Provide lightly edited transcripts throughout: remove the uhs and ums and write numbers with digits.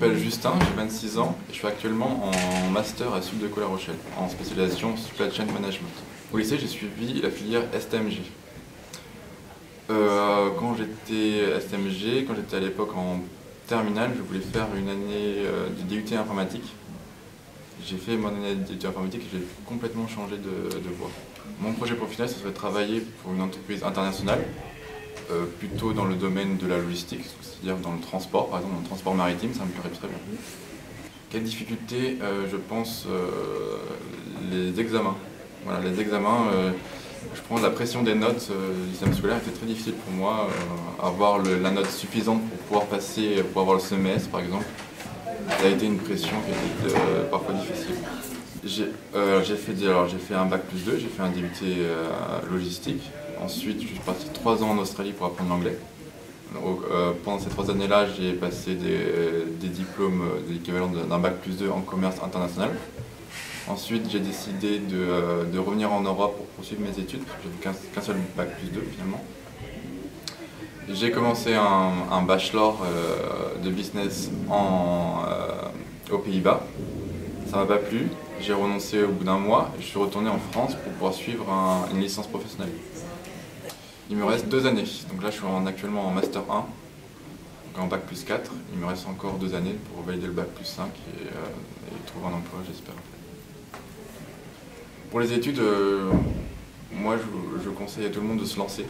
m'appelle Justin, j'ai 26 ans et je suis actuellement en master à Sud de La Rochelle, en spécialisation Supply Chain Management. Au lycée, j'ai suivi la filière STMG. Quand j'étais STMG, quand j'étais à l'époque en terminale, je voulais faire une année de DUT informatique. J'ai fait mon année de DUT informatique et j'ai complètement changé de voie. Mon projet professionnel, ce serait de travailler pour une entreprise internationale, plutôt dans le domaine de la logistique, c'est-à-dire dans le transport, par exemple dans le transport maritime, ça me plairait très bien. Quelles difficultés? Je pense les examens. Voilà, les examens, je prends la pression des notes. L'examen scolaire était très difficile pour moi. Avoir la note suffisante pour pouvoir passer, pour avoir le semestre par exemple, ça a été une pression qui était parfois difficile. J'ai fait un bac plus 2, j'ai fait un DUT logistique. Ensuite, je suis parti 3 ans en Australie pour apprendre l'anglais. Pendant ces 3 années-là, j'ai passé des diplômes de l'équivalent d'un bac plus 2 en commerce international. Ensuite, j'ai décidé de revenir en Europe pour poursuivre mes études, parce que j'avais qu'un seul bac plus 2 finalement. J'ai commencé un bachelor de business aux Pays-Bas. Ça m'a pas plu, j'ai renoncé au bout d'un mois et je suis retourné en France pour pouvoir suivre une licence professionnelle. Il me reste 2 années, donc là je suis actuellement en Master 1, donc en Bac plus 4. Il me reste encore 2 années pour valider le Bac plus 5 et trouver un emploi, j'espère. Pour les études, moi je conseille à tout le monde de se lancer,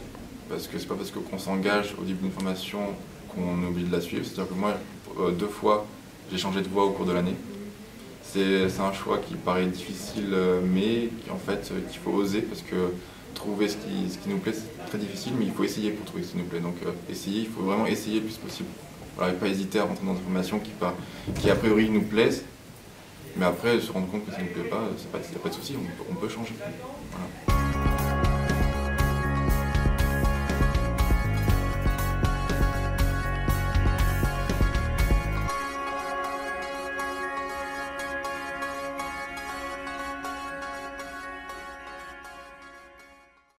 parce que c'est pas parce qu'on s'engage au début d'une formation qu'on oublie de la suivre. C'est-à-dire que moi, 2 fois, j'ai changé de voie au cours de l'année. C'est un choix qui paraît difficile, mais en fait qu'il faut oser, parce que trouver ce qui nous plaît, c'est très difficile, mais il faut essayer pour trouver ce qui nous plaît. Donc il faut vraiment essayer le plus possible. Voilà, et pas hésiter à rentrer dans une formation qui a priori nous plaise, mais après se rendre compte que ça ne nous plaît pas, il n'y a pas de souci, on peut changer. Voilà.